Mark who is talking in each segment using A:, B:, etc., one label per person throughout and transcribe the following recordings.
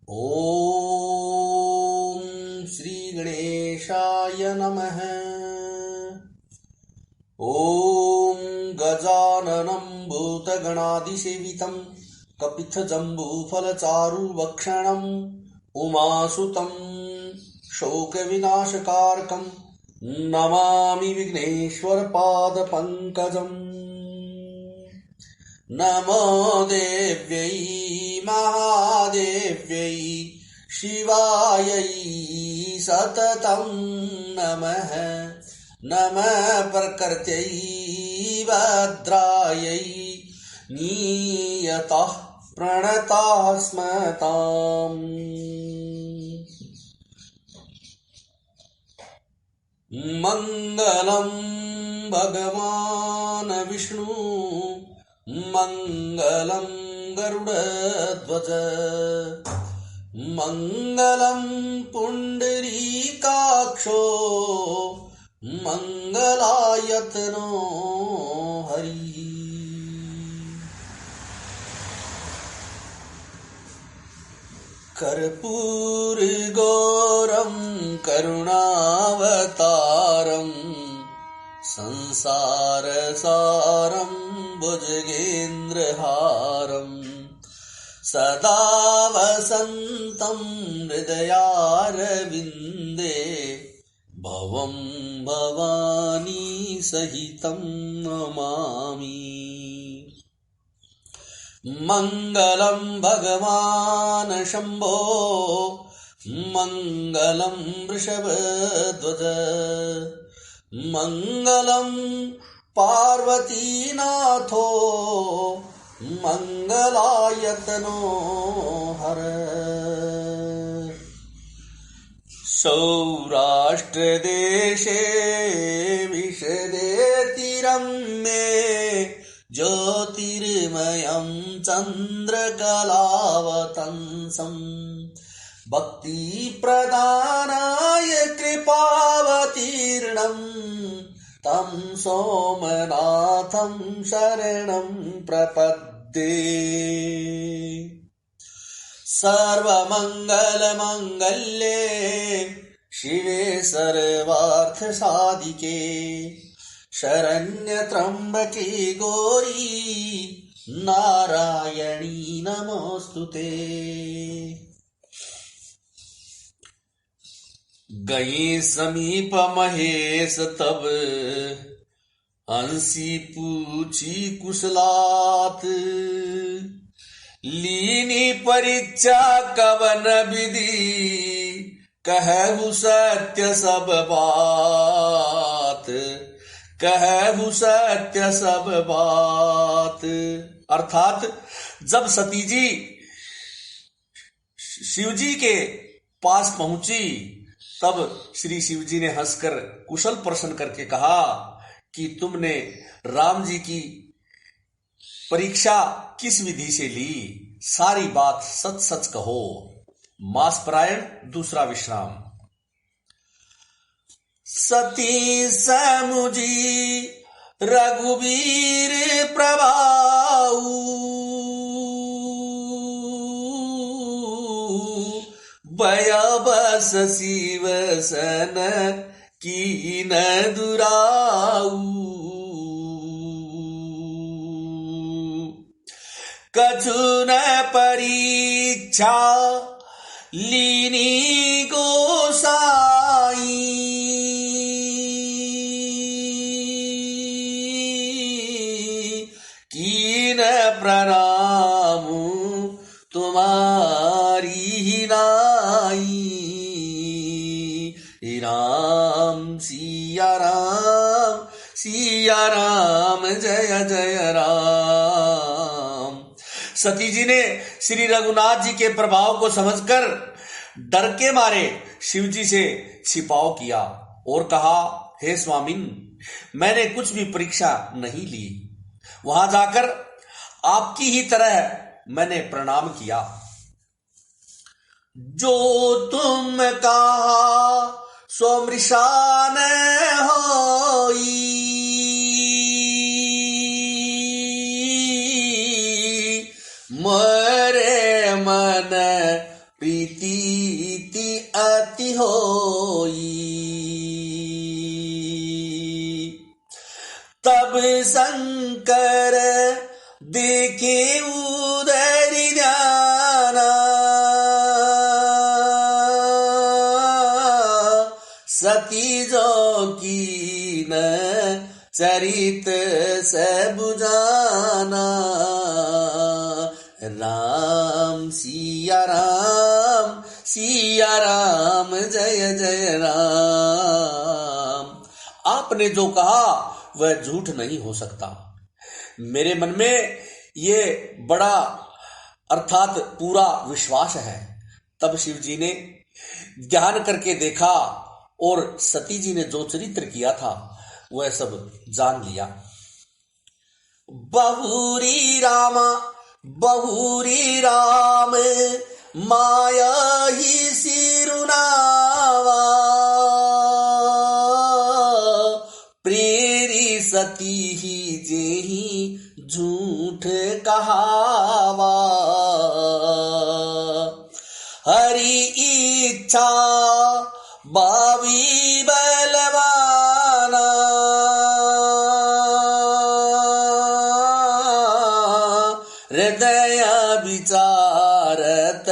A: ॐ श्री गणेशाय नमः। ॐ गजाननं भूतगणादिसेवितं कपित्थजम्बूफलचारुभक्षणम् उमासुतं शोकविनाशकारकं नमामि विघ्नेश्वरपादपङ्कजम्। नमो देव्यै महादेव्यै शिवायै सततं नमः। नमः प्रकृत्यै भद्रायै नियतः प्रणताः स्मताम्। मङ्गलं भगवान् विष्णु मङ्गलं गरुडध्वज मङ्गलं पुण्डरीकाक्षो मङ्गलायतनो हरिः। कर्पूरगौरं करुणावतारं संसारसारं भुजगेन्द्रहारं सदा वसन्तं हृदयारविन्दे भवं भवानी सहितं नमामि। मङ्गलं भगवान् शम्भो मङ्गलं वृषभध्वज मङ्गलं पार्वतीनाथो मङ्गलायतनो हर। सौराष्ट्रदेशे विशदेतिरं मे ज्योतिर्मयं चन्द्रकलावतंसं भक्तिप्रदानाय कृपावतीर्णं तं सोमनाथं शरणं प्रपद्ये। सर्वमङ्गलमङ्गल्ये शिवे सर्वार्थसाधिके शरण्यत्र्यम्बके गौरी नारायणी नमोस्तुते। गई समीप महेश तब हंसी पूछी कुशलात लीनी परीक्षा कवन विधि कहु सत्य सब बात कहु सत्य सब बात। अर्थात जब सती जी शिवजी के पास पहुंची तब श्री शिवजी ने हंसकर कुशल प्रश्न करके कहा कि तुमने राम जी की परीक्षा किस विधि से ली, सारी बात सच सच कहो। मासपरायण दूसरा विश्राम। सती समुझी रघुवीर प्रभाऊ बस शिव सन कीन दुराऊ कछु न परीक्षा लीनी गोसाई कीन प्रणाम तुम्हारी ही नाई। राम सिया राम जय जय राम। सती जी ने श्री रघुनाथ जी के प्रभाव को समझकर डर के मारे शिव जी से छिपाव किया और कहा, हे स्वामिन, मैंने कुछ भी परीक्षा नहीं ली। वहां जाकर आपकी ही तरह मैंने प्रणाम किया। जो तुम कहा सो मृषान होई मोरे मन प्रीति अति होई। तब शंकर देखे उदरि ध्याना, सती जो कीन चरित सब जाना। राम सिया राम सिया राम जय जय राम। आपने जो कहा वह झूठ नहीं हो सकता। मेरे मन में ये बड़ा अर्थात पूरा विश्वास है। तब शिव जी ने ध्यान करके देखा और सती जी ने जो चरित्र किया था वह सब जान लिया। बहुरी रामा बहुरी राम माया ही सिरुनावा, प्रेरी सती ही जेही झूठ कहावा। हरि इच्छा बावी बलवाना, हृदय विचारत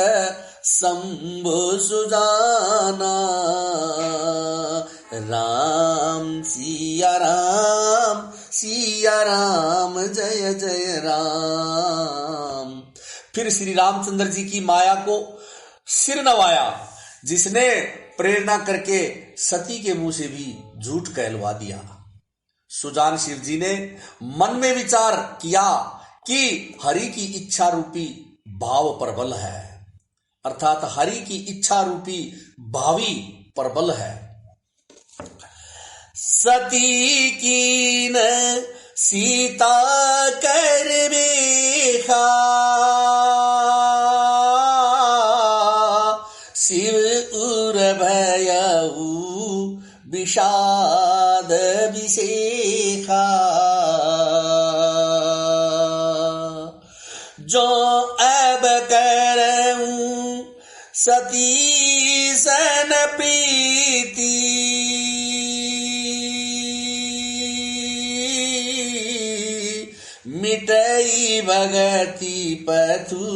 A: शंभु सुजाना। राम सिया राम जय जय राम। फिर श्री रामचंद्र जी की माया को सिर नवाया, जिसने प्रेरणा करके सती के मुंह से भी झूठ कहलवा दिया। सुजान शिव जी ने मन में विचार किया कि हरि की इच्छा रूपी भाव प्रबल है, अर्थात हरि की इच्छा रूपी भावी प्रबल है। सती कीन सीता कर बेखा, शिव उर भयऊ विषाद विशेखा। जो अब करऊं सती सन प्रीति, मिटई भगति पथु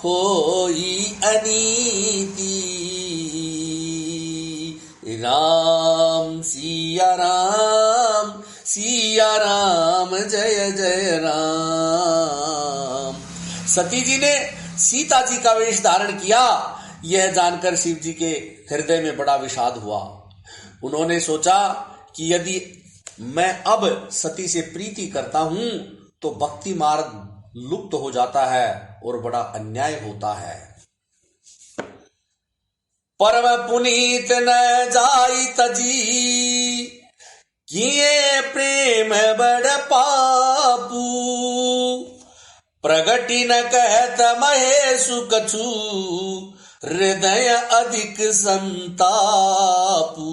A: होई अनीति। राम सिया राम जय जय राम। सती जी ने सीता जी का वेश धारण किया। यह जानकर शिव जी के हृदय में बड़ा विषाद हुआ। उन्होंने सोचा कि यदि मैं अब सती से प्रीति करता हूं तो भक्ति मार्ग लुप्त हो जाता है और बड़ा अन्याय होता है। परम पुनीत न जाई तजी, किए प्रेम बड़ पापू। प्रगति न कहत महेशु कछु, हृदय अधिक संतापू।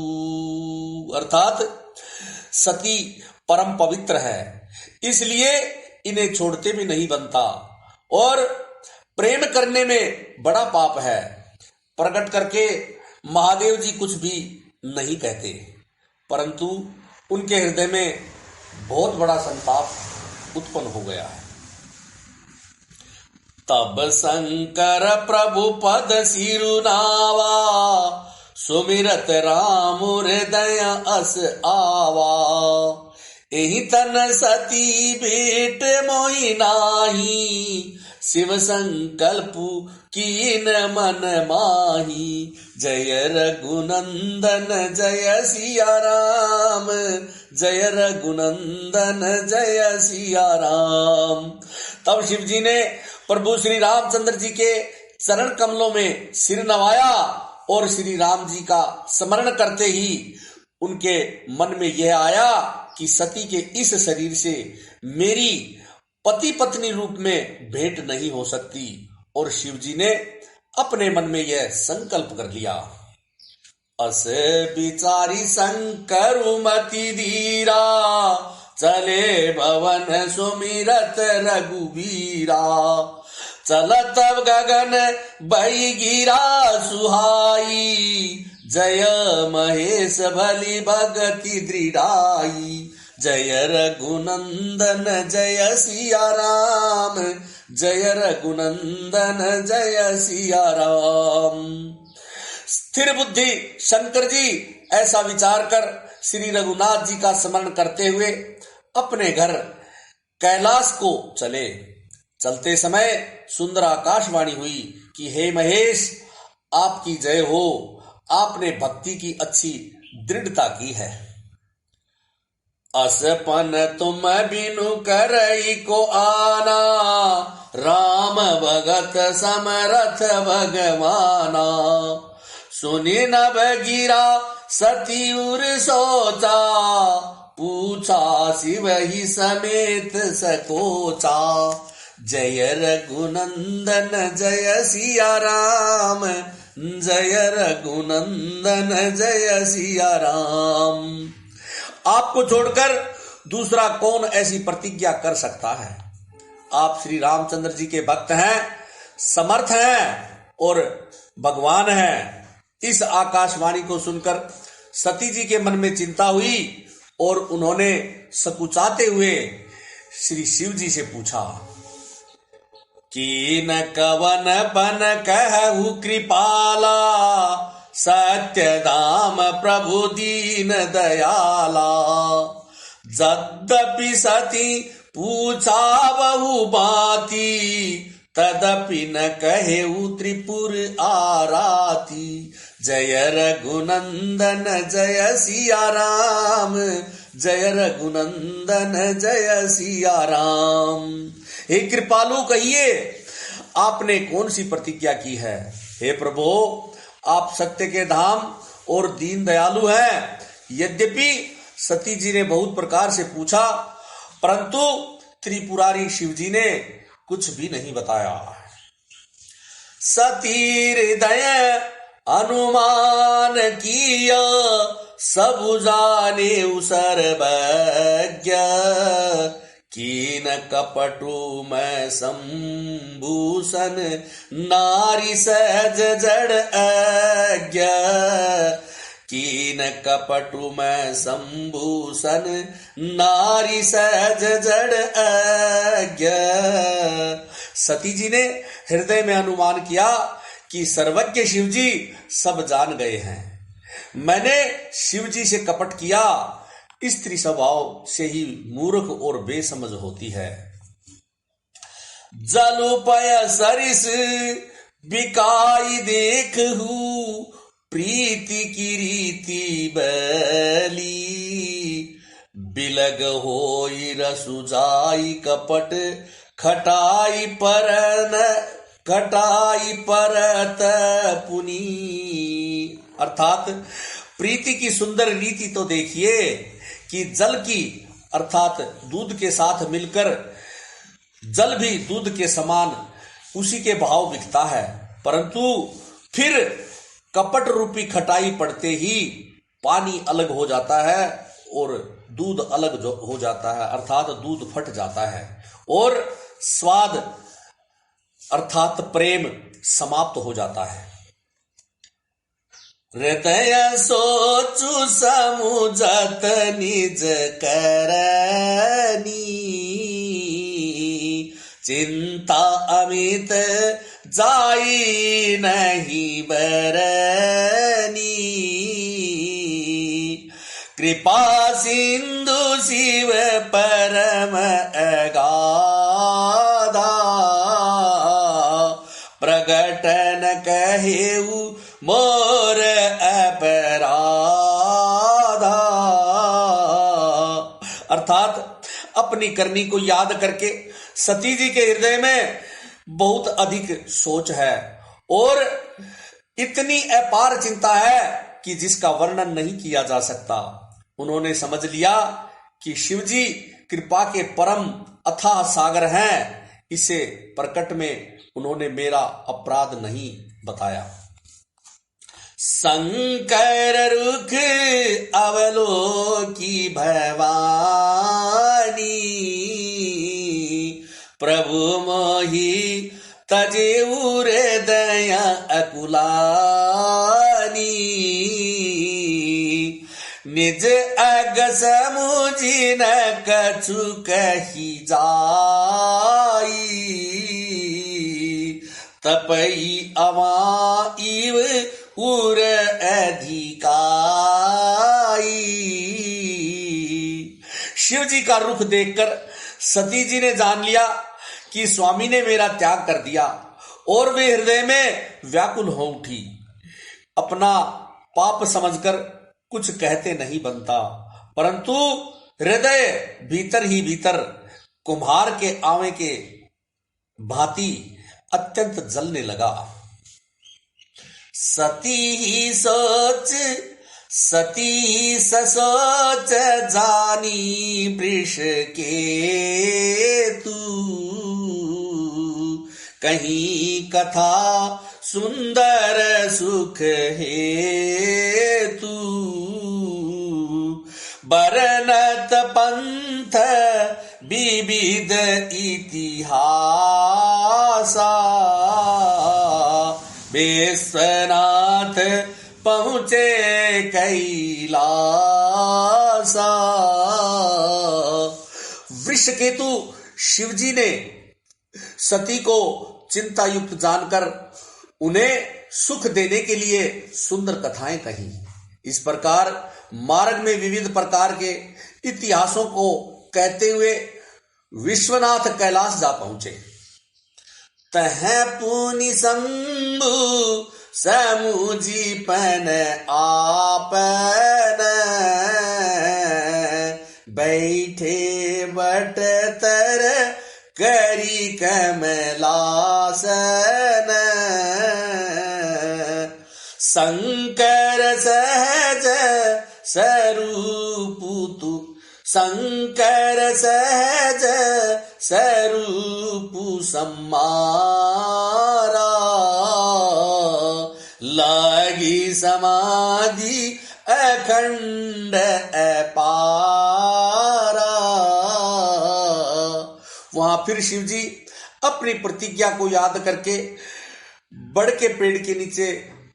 A: अर्थात सती परम पवित्र है, इसलिए इन्हें छोड़ते भी नहीं बनता, और प्रेम करने में बड़ा पाप है। प्रकट करके महादेव जी कुछ भी नहीं कहते, परंतु उनके हृदय में बहुत बड़ा संताप उत्पन्न हो गया है। तब शंकर प्रभु पद सिरुनावा, सुमिरत राम हृदय अस आवा। एहि तन सती भेट मोहि नाही, शिव संकल्प कीन मन माही। जय रघुनंदन जय सिया राम, जय रघुनंदन जय सिया राम। तब शिव जी ने प्रभु श्री रामचंद्र जी के चरण कमलों में सिर नवाया और श्री राम जी का स्मरण करते ही उनके मन में यह आया कि सती के इस शरीर से मेरी पति पत्नी रूप में भेंट नहीं हो सकती, और शिव जी ने अपने मन में यह संकल्प कर लिया। अस बिचारी शंकर मति धीरा, चले भवन सुमिरत रघुबीरा। चलत गगन बई गिरा सुहाई, जय महेश भली भगति दृढ़ाई, जय रघुनंदन जय सिया राम, जय रघुनंदन जय सिया राम। स्थिर बुद्धि शंकर जी ऐसा विचार कर श्री रघुनाथ जी का स्मरण करते हुए अपने घर कैलाश को चले। चलते समय सुंदर आकाशवाणी हुई कि हे महेश, आपकी जय हो, आपने भक्ति की अच्छी दृढ़ता की है। असपन तुम बिनु करई को आना, राम भगत समरथ भगवाना, सुनि नभ गिरा सती उर सोचा, पूछा शिव ही समेत सकोचा, जय रघुनंदन जय सिया राम, जय रघुनंदन जय सिया राम। आपको छोड़कर दूसरा कौन ऐसी प्रतिज्ञा कर सकता है? आप श्री रामचंद्र जी के भक्त हैं, समर्थ हैं और भगवान हैं। इस आकाशवाणी को सुनकर सती जी के मन में चिंता हुई और उन्होंने सकुचाते हुए श्री शिव जी से पूछा, कीन कवन बन कहु कृपाला, सत्य धाम प्रभु दीन दयाला, यद्यपि सती पूछा बहु बाती, तदपि न कहेउ त्रिपुर आराती, जय रघुनंदन जय सिया राम, जय रघुनंदन जय सिया राम। हे कृपालु, कहिए आपने कौन सी प्रतिज्ञा की है? हे प्रभु, आप सत्य के धाम और दीन दयालु हैं। यद्यपि सती जी ने बहुत प्रकार से पूछा, परंतु त्रिपुरारी शिव जी ने कुछ भी नहीं बताया। सती हृदय अनुमान किया, सब जाने सर्वज्ञ, कीन कपटु में संभूषण, नारी सहज जड़ अज्ञ, कीन कपटु में संभूषण, नारी सहज जड़ अज्ञ। सती जी ने हृदय में अनुमान किया कि सर्वज्ञ शिव जी सब जान गए हैं। मैंने शिव जी से कपट किया, स्त्री स्वभाव से ही मूर्ख और बेसमझ होती है। जलुपय सरिस बिकाई देखहु, प्रीति की रीति बली, बिलग होई रसुजाई कपट, खटाई परत पुनी। अर्थात प्रीति की सुंदर रीति तो देखिए कि जल की अर्थात दूध के साथ मिलकर जल भी दूध के समान उसी के भाव बिकता है, परंतु फिर कपट रूपी खटाई पड़ते ही पानी अलग हो जाता है और दूध अलग हो जाता है, अर्थात दूध फट जाता है और स्वाद अर्थात प्रेम समाप्त हो जाता है। हृदय सोचु समुझत निज करनी, चिंता अमित जाई नहीं बरनी, कृपा सिंधु शिव परम अगाधा, प्रगटन कहेउ मोर अपराधा। अर्थात अपनी करनी को याद करके सती जी के हृदय में बहुत अधिक सोच है और इतनी अपार चिंता है कि जिसका वर्णन नहीं किया जा सकता। उन्होंने समझ लिया कि शिव जी कृपा के परम अथाह सागर हैं, इसे प्रकट में उन्होंने मेरा अपराध नहीं बताया। शंकर रुख अवलोकी भवानी, प्रभु मोहि तजे हृदय अकुलानी निज अग समुझी न कछु कही जाई तपई अमाइव उर अधिकाई। शिव जी का रुख देखकर सती जी ने जान लिया कि स्वामी ने मेरा त्याग कर दिया और वे हृदय में व्याकुल हो उठी। अपना पाप समझकर कुछ कहते नहीं बनता, परंतु हृदय भीतर ही भीतर कुम्हार के आवे के भांति अत्यंत जलने लगा। सती ही ससोच जानी वृष के तू कहीं कथा सुंदर सुख है तू बरनत पंथ विविध इतिहासा विश्वनाथ पहुंचे कैलासा। वृषकेतु शिवजी ने सती को चिंता युक्त जानकर उन्हें सुख देने के लिए सुंदर कथाएं कही। इस प्रकार मार्ग में विविध प्रकार के इतिहासों को कहते हुए विश्वनाथ कैलाश जा पहुंचे। तह पुनि शंभु समुझीपन आपन बैठे बट तर करी कमलासन शंकर सहज स्वरूपु शंकर सहज स्वरूप सम्मारा लागी समाधि अखंड अपारा। वहां फिर शिवजी अपनी प्रतिज्ञा को याद करके बड़ के पेड़ के नीचे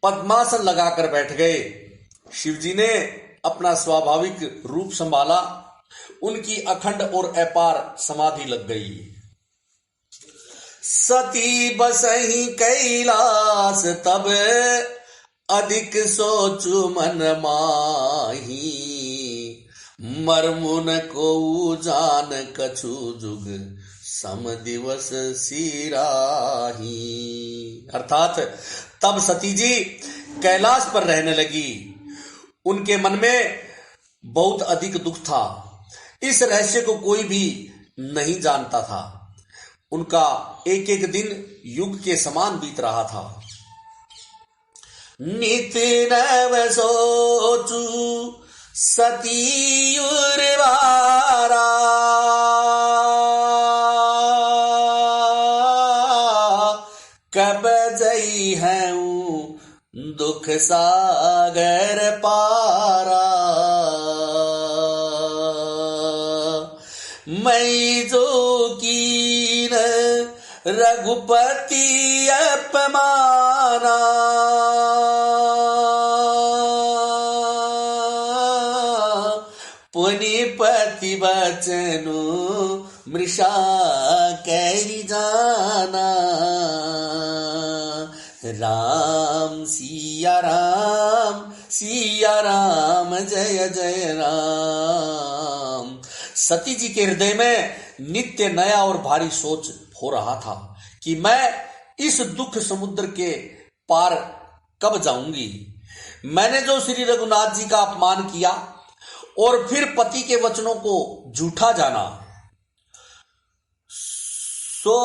A: पद्मासन लगाकर बैठ गए। शिवजी ने अपना स्वाभाविक रूप संभाला, उनकी अखंड और अपार समाधि लग गई। सती बसही कैलास तब अधिक सोचु मन माही मरमुन को जान कछु जुग सम दिवस सिराही। अर्थात तब सती जी कैलाश पर रहने लगी। उनके मन में बहुत अधिक दुख था। इस रहस्य को कोई भी नहीं जानता था। उनका एक एक दिन युग के समान बीत रहा था। नित नव सोचू सती उर्वारा कब जई हूं दुख सागर पारा मैं जो कीन रघुपति अपमाना पुनिपति बचनु मृषा कैरी जाना। राम सिया राम जय जय राम। सती जी के हृदय में नित्य नया और भारी सोच हो रहा था कि मैं इस दुख समुद्र के पार कब जाऊंगी। मैंने जो श्री रघुनाथ जी का अपमान किया और फिर पति के वचनों को झूठा जाना, सो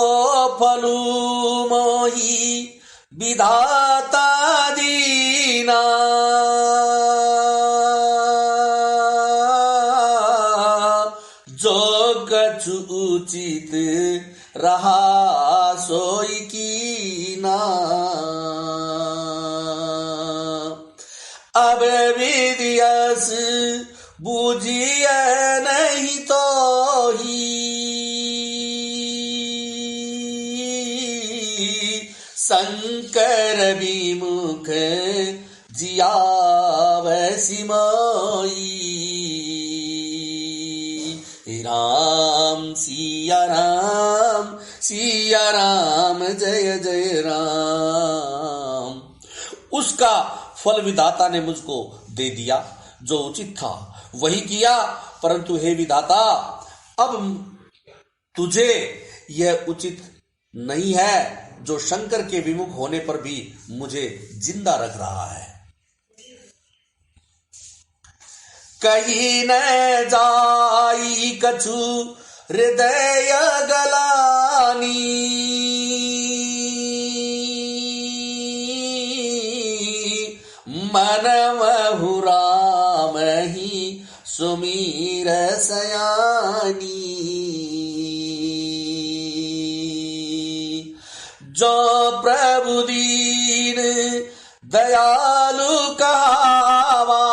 A: फलू मोही विधाता दीना जो कछु उचित रहा सोई कीना। अब विदियस बूझिय नहीं तो ही मुख जियावै सिमाई। राम सिया राम जय जय राम। उसका फल विधाता ने मुझको दे दिया, जो उचित था वही किया, परंतु हे विधाता अब तुझे यह उचित नहीं है जो शंकर के विमुख होने पर भी मुझे जिंदा रख रहा है। कहीं न जाई कछु हृदय गलानी। मन महु राम ही सुमीर सयानी। जो प्रभु दीन दयालु कहावा।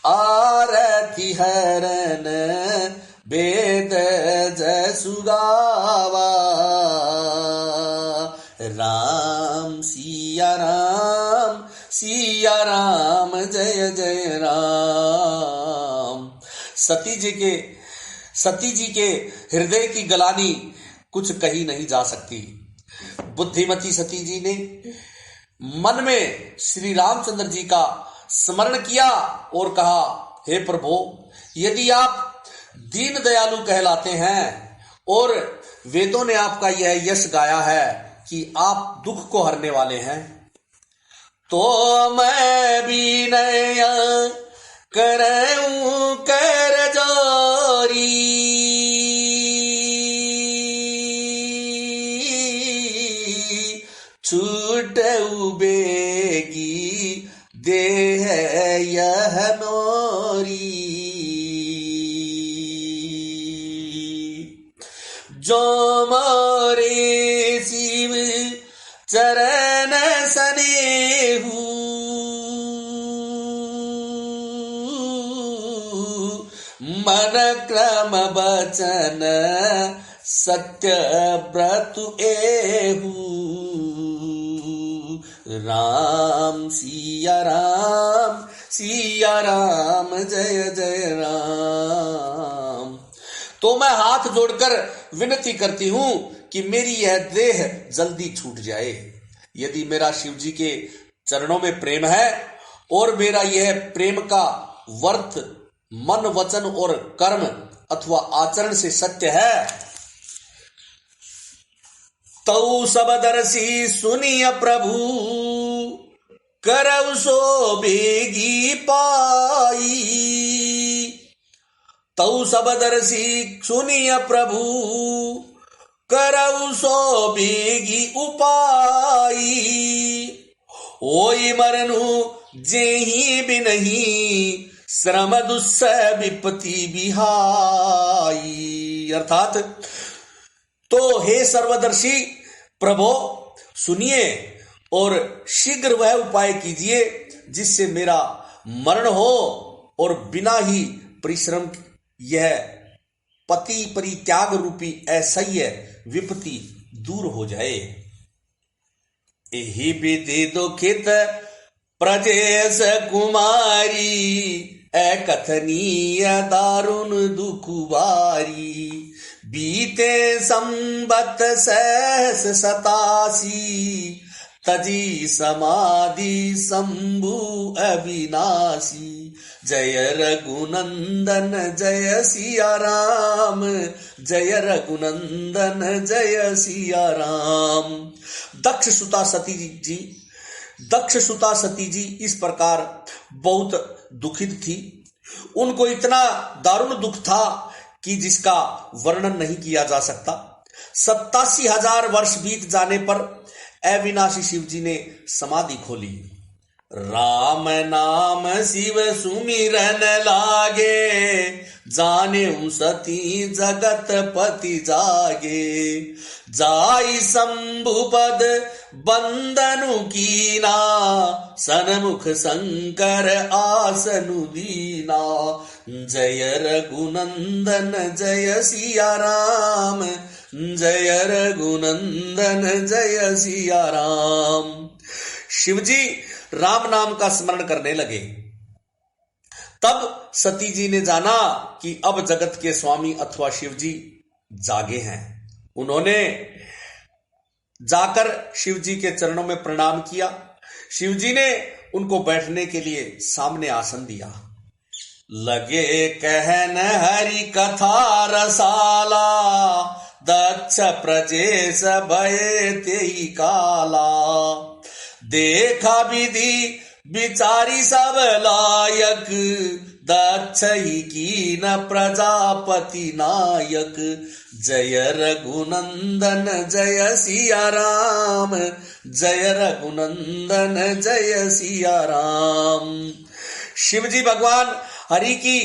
A: आरती हरन वेद जसु गावा। राम सिया राम जय जय राम। सती जी के हृदय की गलानी कुछ कही नहीं जा सकती। बुद्धिमती सती जी ने मन में श्री रामचंद्र जी का स्मरण किया और कहा, हे प्रभु, यदि आप दीन दयालु कहलाते हैं और वेदों ने आपका यह यश गाया है कि आप दुख को हरने वाले हैं, तो मैं विनय करऊं कर जोरी। छूट बेगी देह यह मोरी। जो मोरे शिव चरण सनेहू। मन क्रम बचन सत्य व्रत एहू। राम सिया राम जय जय राम। तो मैं हाथ जोड़कर विनती करती हूं कि मेरी यह देह जल्दी छूट जाए। यदि मेरा शिव जी के चरणों में प्रेम है और मेरा यह प्रेम का वर्त मन वचन और कर्म अथवा आचरण से सत्य है, तौ सब दर्शी सुनिय प्रभु करव सो बेगी पाई। तौ सब दर्शी सुनिय प्रभु करऊ सो बेगी उपाई। ओई मरनु जेहि बिनहि श्रम दुस्सह विपत्ति बिहाई। अर्थात तो हे सर्वदर्शी प्रभो सुनिए और शीघ्र वह उपाय कीजिए जिससे मेरा मरण हो और बिना ही परिश्रम यह पति परित्याग रूपी असह्य विपत्ति दूर हो जाए। एहि विधि दुखित प्रजेश कुमारी अकथनीय दारुण दुखुबारी। बीते संबत सहस 87 तजी समाधि शंभु अविनाशी। जय रघुनंदन जय सिया राम, जय रघुनंदन जय सिया राम। दक्ष सुता सती जी इस प्रकार बहुत दुखित थी। उनको इतना दारुण दुख था कि जिसका वर्णन नहीं किया जा सकता। 87,000 वर्ष बीत जाने पर अविनाशी शिव जी ने समाधि खोली। राम नाम शिव सुमिरन लागे, जाने सती जगत पति जागे। जाई शंभु पद बंदनु कीना, सनमुख शंकर आसनु दीना। जय रघुनंदन जय सिया राम, जय रघुनंदन जय सिया राम। शिवजी राम नाम का स्मरण करने लगे। तब सती जी ने जाना कि अब जगत के स्वामी अथवा शिवजी जागे हैं। उन्होंने जाकर शिवजी के चरणों में प्रणाम किया। शिवजी ने उनको बैठने के लिए सामने आसन दिया। लगे कहन हरि कथा रसाला, दक्ष प्रजेश भये तेई काला। देखा विधि विचारी सब लायक, दक्ष ही कीन प्रजापति नायक। जय रघुनंदन जय सिया राम, जय रघुनंदन जय सिया राम। शिवजी भगवान हरि की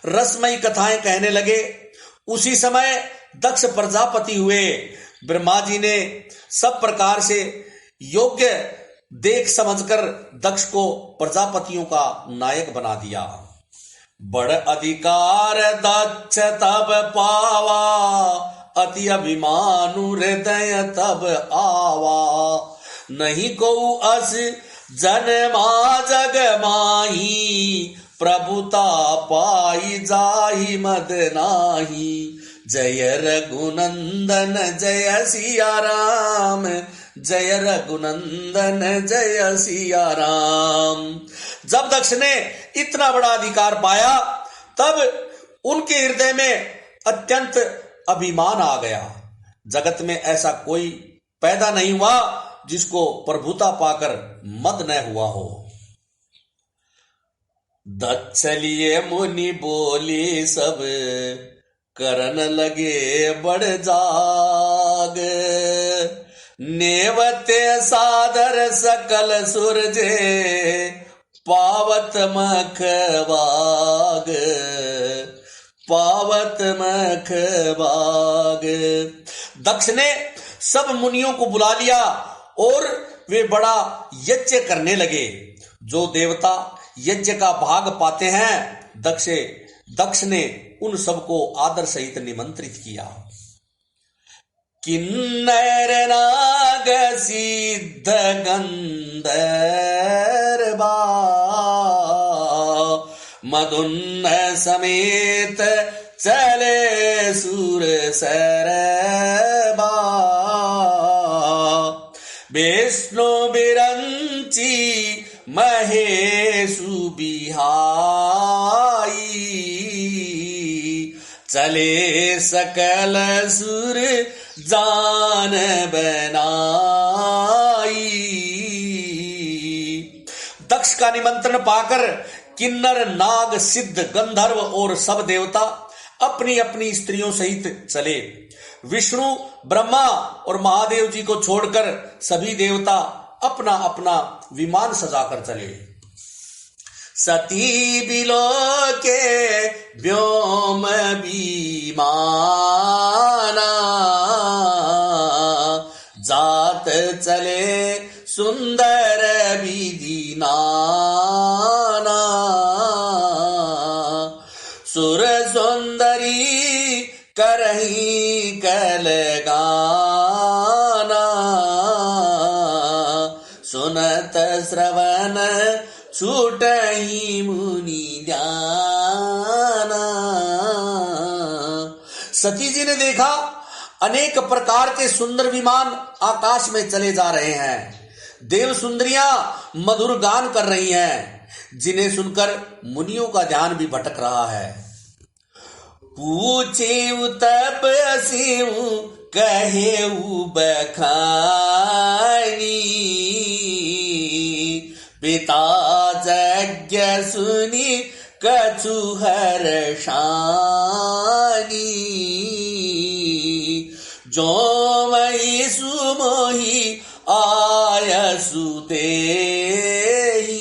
A: रसमयी कथाएं कहने लगे। उसी समय दक्ष प्रजापति हुए। ब्रह्मा जी ने सब प्रकार से योग्य देख समझकर दक्ष को प्रजापतियों का नायक बना दिया। बड़ अधिकार दक्ष तब पावा, अति अभिमानु हृदय तब आवा। नहीं को अस जन्मा जग माही, प्रभुता पाई जाहि मद नाही। जय रघुनंदन जय सिया राम, जय रघुनंदन जय सिया राम। जब दक्ष ने इतना बड़ा अधिकार पाया, तब उनके हृदय में अत्यंत अभिमान आ गया। जगत में ऐसा कोई पैदा नहीं हुआ जिसको प्रभुता पाकर मद न हुआ हो। दक्ष लिए मुनि बोली सब, करन लगे बड़ जाग। नेवते सादर सकल सुरजे, पावत मख बाग, पावत मख बाग। दक्ष ने सब मुनियों को बुला लिया और वे बड़ा यज्ञ करने लगे। जो देवता यज्ञ का भाग पाते हैं, दक्ष ने उन सबको आदर सहित निमंत्रित किया। किन्नर नाग सिद्ध गंधर्वा, मदुन्न समेत चले सुर सरबा। विष्णु बिरंची महेशु बिहाई, चले सकल सुर जान बनाई। दक्ष का निमंत्रण पाकर किन्नर नाग सिद्ध गंधर्व और सब देवता अपनी अपनी स्त्रियों सहित चले। विष्णु ब्रह्मा और महादेव जी को छोड़कर सभी देवता अपना अपना विमान सजाकर चले। सती बिलो के व्योम विमाना, जात चले सुंदर विधि नाना। सुर सुंदरी करही कल गाना, सुनत श्रवण छूटही मुनि ध्याना। सती जी ने देखा अनेक प्रकार के सुंदर विमान आकाश में चले जा रहे हैं। देव सुंदरियां मधुर गान कर रही हैं, जिन्हें सुनकर मुनियों का ध्यान भी भटक रहा है। पूछे तप असीम कहे बखानी, पिता यज्ञ सुनी कछु हर्षानी। जो मई सुमोही आयसु देही,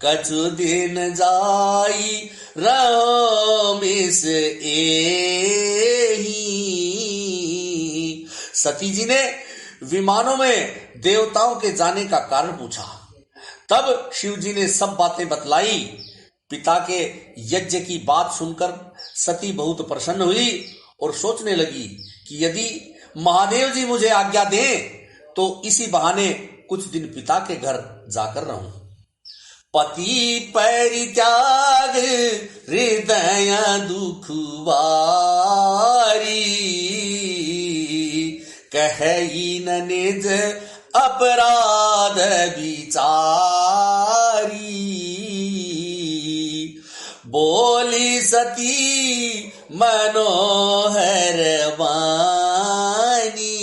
A: कछु दिन जाई रहो मिस एही। सती जी ने विमानों में देवताओं के जाने का कारण पूछा। तब शिव जी ने सब बातें बतलाई। पिता के यज्ञ की बात सुनकर सती बहुत प्रसन्न हुई और सोचने लगी कि यदि महादेव जी मुझे आज्ञा दें तो इसी बहाने कुछ दिन पिता के घर जाकर रहूं। पति परित्याग हृदय दुखवारी, कहि न निज अपराध विचारी। बोली सती मनोहर वाणी,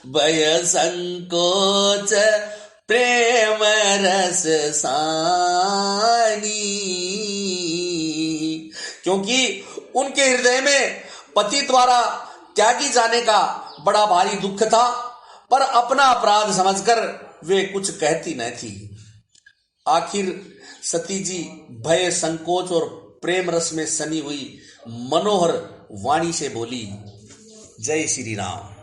A: भय संकोच प्रेम रस सानी। क्योंकि उनके हृदय में पति द्वारा त्यागी जाने का बड़ा भारी दुख था, पर अपना अपराध समझकर वे कुछ कहती न थी। आखिर सती जी भय संकोच और प्रेम रस में सनी हुई मनोहर वाणी से बोली, जय श्री राम।